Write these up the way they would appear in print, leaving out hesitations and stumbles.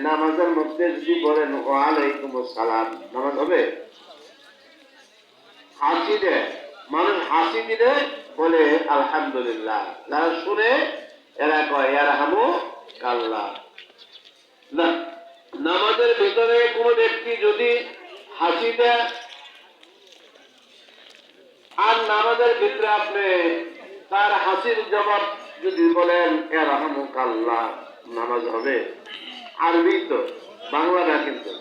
নামাজের মধ্যে যদি বলেন ওয়ালাইকুম আসসালাম, নামাজ হবে? হাসি দেয় মানুষ, হাসি দিলে বলে আলহামদুলিল্লাহ, যারা শুনে এরা কয় ইয়ারহামু কাল্লাহ। না, নামাজের ভিতরে কোনো ব্যক্তি যদি হাসি দেয় আর নামাজের ভিতরে আপনি তার হাসির জবাব যদি বলেন ইয়ারহামু কাল্লাহ, নামাজ হবে? আরবি তো, বাংলা না কিন্তু।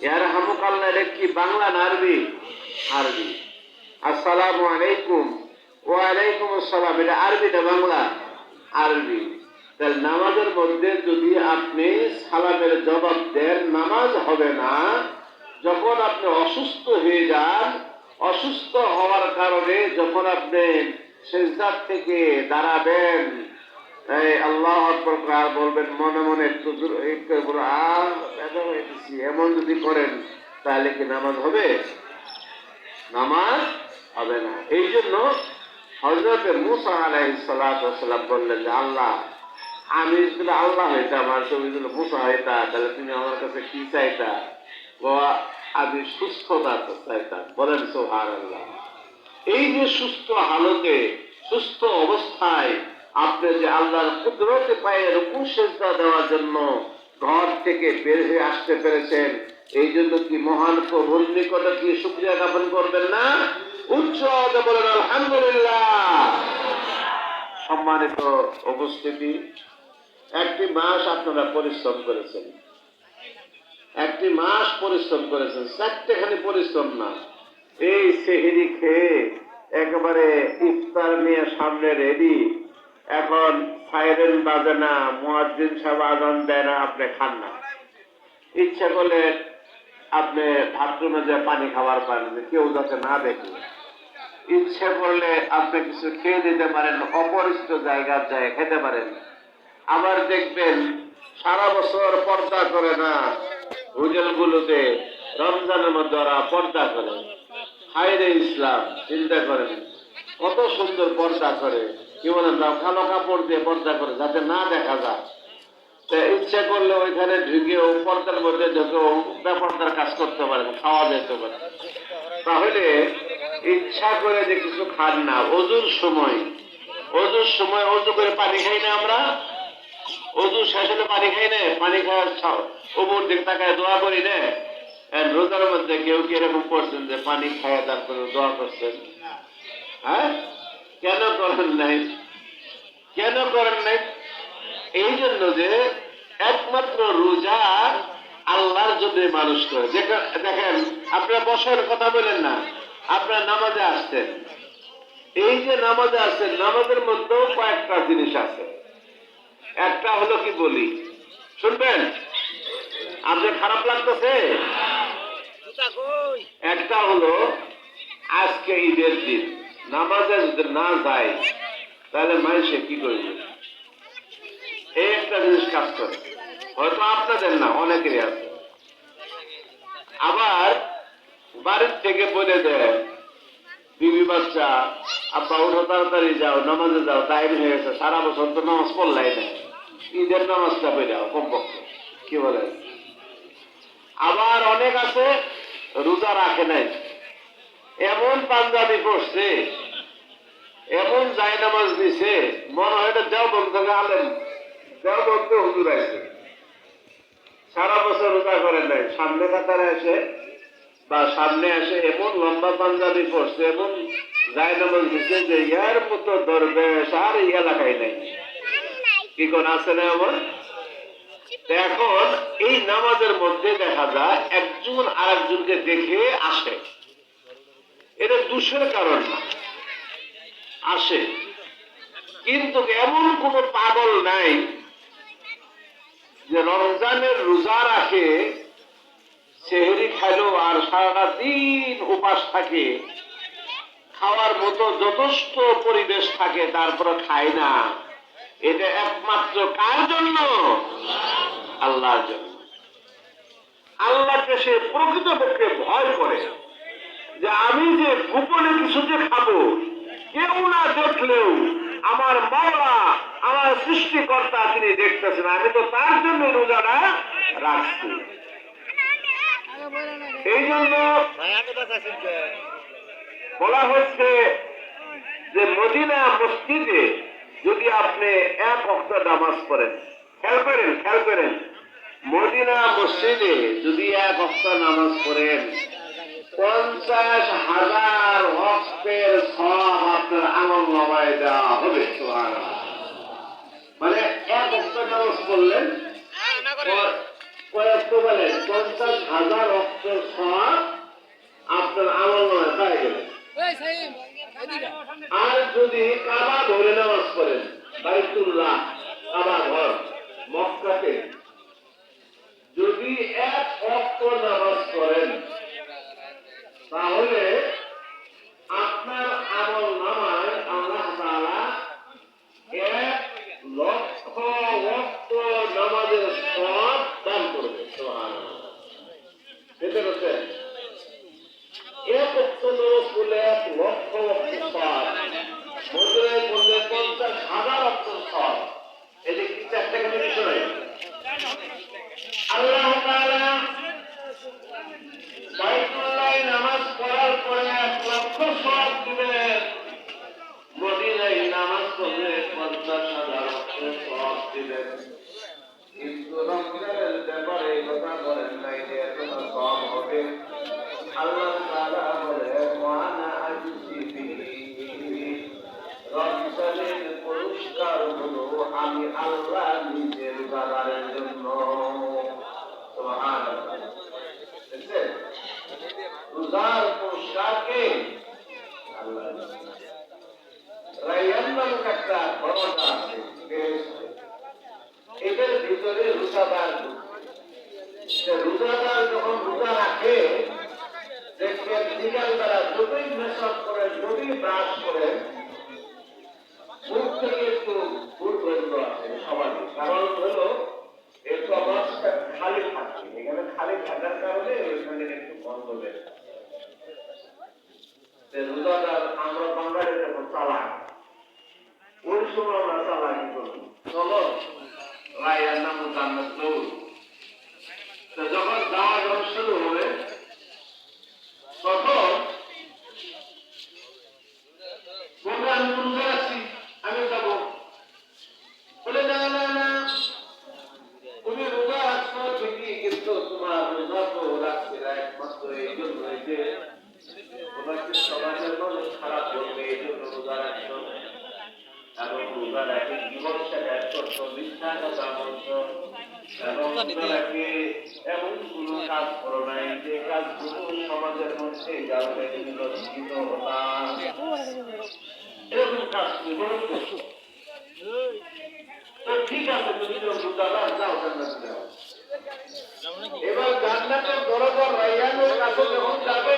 ইয়ারহামু কাল্লাহ এটা কি বাংলা না আরবি? আরবি। আসসালামু আলাইকুম, ওয়ালাইকুম আসসালাম, এটা আরবি না বাংলা? আরবি। তাহলে নামাজের মধ্যে যদি আপনি সালামের জবাব দেন নামাজ হবে না। যখন আপনি অসুস্থ হয়ে যান, অসুস্থ হওয়ার কারণে যখন আপনি সিজদা থেকে দাঁড়াবেন, আল্লাহ আকবার বলবেন, মনে মনে একটু এমন যদি করেন তাহলে কি নামাজ হবে? নামাজ হবে না। এই জন্য হযরত মুসা আলাইহিস সালাতু ওয়াস সালাম বললেন যে আল্লাহ, আমি যদি আল্লাহ হইতাম আর তুমি যদি মুসা হইতা, তাহলে তুমি আমার কাছে কি চাইতা? আমি সুস্থতা চাইতাম। বলেন সুবহানাল্লাহ। এই যে সুস্থ হালতে, সুস্থ অবস্থায় আপনি যে আল্লাহর কুদরতে পায়ে রুকু সিজদা দেওয়ার জন্য ঘর থেকে বের হয়ে আসতে পেরেছেন, এই জন্য কি মহান প্রভুর নিকটে কি শুকরিয়া জ্ঞাপন করবেন না? উচ্চ আওয়াজে বলেন আলহামদুলিল্লাহ। সম্মানিত উপস্থিতি, একটি মাস আপনারা পরিশ্রম করেছেন, একটি মাস পরিশ্রম করেছেন, চারটেখানি পরিশ্রম না। এই সেহরি খেয়ে একেবারে ইফতার নিয়ে সামনে রেডি, এখন সাইরেন বাজে না, মুয়াজ্জিন সাহেব আযান দেয় না, আপনি খান না। ইচ্ছা করলে আপনি বাথরুমে যে পানি খাবার পান, কেউ যাতে না দেখে। ইচ্ছে করলে আপনি কিছু খেয়ে দিতে পারেন, অপরিচিত জায়গার যায় খেতে পারেন। আবার দেখবেন সারা বছর পর্দা করে না, হোটেলগুলোতে রমজানের মধ্যে ওরা পর্দা করে। হায়রে ইসলাম, চিন্তা করেন কত সুন্দর পর্দা করে, কি বলেন, কালো কাপড় দিয়ে পর্দা করে যাতে না দেখা যায়। ইচ্ছা করলে ওইখানে ঢুকেও পর্দার মধ্যে ঢুকেও বেপর্দার কাজ করতে পারেন, খাওয়া যেতে পারে। তাহলে ইচ্ছা করে যে কিছু খান না, অজুর সময় অজু করে পানি খাই না আমরা? অজু শেষ হলে পানি খাই না? পানি খাওয়ার উপর দিকে তাকায় দোয়া করি না? রোজার মধ্যে কেউ কি এরকম করছেন যে পানি খায় তারপরে দোয়া করছেন? হ্যাঁ, কেন করেন নাই? কেন করেন নাই? এই জন্য যে একমাত্র রোজা আল্লাহর জন্য মানুষ করে। দেখেন, আপনারা বসার কথা বলেন না, আপনারা নামাজে আসছেন। এই যে নামাজে আসছেন, নামাজের মধ্যেও কয়েকটা জিনিস আছে। একটা হলো কি বলি, শুনবেন? আপনার খারাপ লাগতেছে? একটা হলো আজকে ঈদের দিন, নামাজে যদি না যায় তাহলে মানুষে কি করবে? এই একটা জিনিস কাজ করে, হয়তো আপনাদের না, অনেকেরই আছে। আবার বাড়ির থেকে বলে দেয় বিবি বাচ্চা, আব্বা উঠো তাড়াতাড়ি যাও, নামাজে যাও, টাইম হয়ে গেছে, সারা বছর তো নামাজ পড়লাই না, ঈদের নামাজটা পেয়ে যাও কমপক্ষে, কি বলেন? আবার অনেক আছে রোজা রাখে নাই, এমন পাঞ্জাবি পড়ছে, এমন জায়নামাজ দিছে, মনে হয় এটা দেওবন্দ থেকে আলেম, দেওবন্দ হুজুর আছে, সারা বছর রোজা করেন নাই, সামনে কাতারে এসে বা সামনে আসে এমন লম্বা পাঞ্জাবি পড়ছে, এমন জায়নামাজ দিছে যে ইয়ার মতো দরবেশ আর এই এলাকায় নাই। কি কোন আছে না আমার? এখন এই নামাজের মধ্যে দেখা যায় একজন আরেকজনকে দেখে আসে, এটা দোষের কারণ না, আসে। কিন্তু এমন কোন পাগল নাই যে রমজানের রোজা রাখে, সেহরি খাইলো আর সারাটা দিন উপাস থাকে, খাওয়ার মতো যথেষ্ট পরিবেশ থাকে, তারপরে খায় না। এটা একমাত্র কার জন্য? আল্লাহর জন্য। আল্লাহকে সে প্রকৃতপক্ষে ভয় করে যে আমি যে গোপনে কিছু যে খাবো, কেউ না দেখলেও আমার মাওলা আমার সৃষ্টিকর্তা তিনি দেখতেছেন, আমি তো তার জন্য রোজাটা রাখছি। এই জন্য বলা হচ্ছে যে মদিনা মসজিদে যদি আপনি এক ওয়াক্ত নামাজ পড়েন, খেয়াল করেন, মদিনা মসজিদে যদি এক ওয়াক্ত নামাজ পড়েন 50,000 ওয়াক্তের সওয়াব আপনার আমলনামায় দেওয়া হবে। সুবহানাল্লাহ। মানে এক ওয়াক্ত নামাজ পড়লেন, কয়েকটা বলেন 50,000 ওয়াক্তের সওয়াব আপনার আমলনামায় পাই গেলেন। আর যদি কাবা ধরে নামাজ পড়েন, বাইতুল্লাহ কাবা ঘর মক্কাতে যদি এক ওয়াক্ত নামাজ পড়েন, তাহলে আপনার আমলনামায় আল্লাহ তাআলা 1,00,000 ওয়াক্ত নামাজের সওয়াব দান করবে। সুবহানাল্লাহ। দেখতে পাচ্ছেন, এক ওয়াক্ত নামাজ পড়লে 1,00,000 ওয়াক্ত সওয়াব, মদিনায় পড়লে 50,000 ওয়াক্ত সওয়াব। এই কি চারটাখানি বিষয়। আল্লাহ তাআলা বাইতুল্লাহ নামাজ পড়ার পরে 1,00,000 সওয়াব দিবেন, মদিনায় নামাজ পড়লে 50,000 সওয়াব দিবেন। কিন্তু রমজানের ব্যাপারে এই কথা বলেন নাই যে এত কম হবে। আল্লাহ তাআলা বলে ওয়ানা আজজি বিহি, রমজানের পুরস্কার হলো আমি আল্লাহ নিজের বাজারের জন্য। সুবহানাল্লাহ। দেখছেন, রোজার পুরস্কারকে আল্লাহ রায়্যান নামক একটা দরজা আছে, এটার ভিতরে রোজাদার যখন রোজা রাখে, দেখবেন বিকালবেলা যতই মেশাপ করে, যতই ব্রাশ করে, মুখ থেকে একটু দুর্গন্ধ আছে সবারই। কারণ হলো একটু অবস্থা খালি থাকছে, এখানে খালি থাকার কারণে ওইখানে একটু গন্ধ বের। রোজাদার আমরা বাঙালি যখন চালাক, ওই সময় আমরা চালাকি করি, চলো রায়ার নাম জান্নাত দৌড়। যখন যাওয়া যখন শুরু হবে, তখন আমি রোজা আছি, আমি যাবো, বলে না না না, তুমি রোজা রাখছো ঠিকই, কিন্তু তোমার রোজা তো রাখছে না একমাত্র এই জন্য যে তোমাকে সমাজের মানুষ খারাপ করবে, এই জন্য রোজা রাখছো। এবং রোজা রাখে জীবন শেখার করছো, মিথ্যা কথা বলছো, এবং রোজা রাখে এমন কোনো কাজ করো নাই যে কাজগুলো সমাজের মধ্যে যাবে লজ্জিত হতাম, এরকম কাজ তুমি করছো। তো ঠিক আছে, তুমি রোজাদার যাও, জান্নাতে যাও। এবার জান্নাতের দরজা রায়্যানের কাছে যখন যাবে,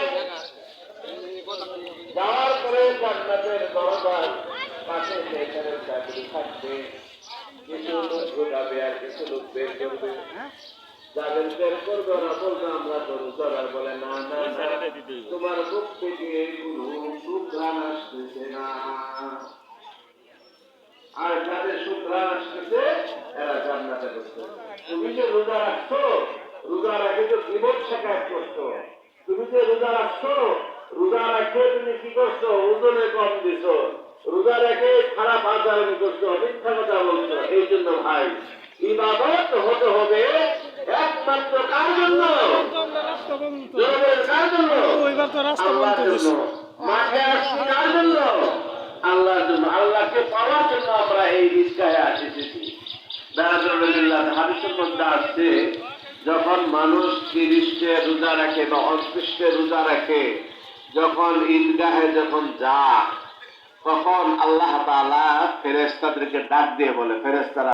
যাওয়ার পরে জান্নাতের দরজার পাশে সেখানে চাকরি থাকবে, কিছু লোক ঢোকাবে আর কিছু লোক বের করবে। যাদের বের করবে না বলবে আমরা তো রোজাদার, বলে না না না, তোমার মুখ থেকে কোনো সুঘ্রাণ আসতেছে না। আর যাদের সুঘ্রাণ আসতেছে এরা জান্নাতে ঢুকবে। তুমি যে রোজা রাখছো, রোজা রাখে তো জীবন শেখায় করছো। তুমি যে রোজা রাখছো, রোজা রাখে তুমি কি করছো, ওজনে কম দিছো, রোজা রেখে খারাপ আচরণ করছো, মিথ্যা কথা বলছো। এই জন্য ভাই, ইবাদত হতে হবে একমাত্র কার জন্য? কার জন্য? আল্লাহর জন্য। মাঠে আসছি কার জন্য? আল্লাহর জন্য। আল্লাহকে পাওয়ার জন্য আমরা এই ঈদগাহে এসেছি। হাদিসের মধ্যে আসছে, যখন মানুষ 30 রোজা রাখে বা 29 রোজা রাখে, যখন ঈদগাহে যখন যায়, তখন আল্লাহ তাআলা ফেরেশতাদেরকে ডাক দিয়ে বলে, ফেরেশতারা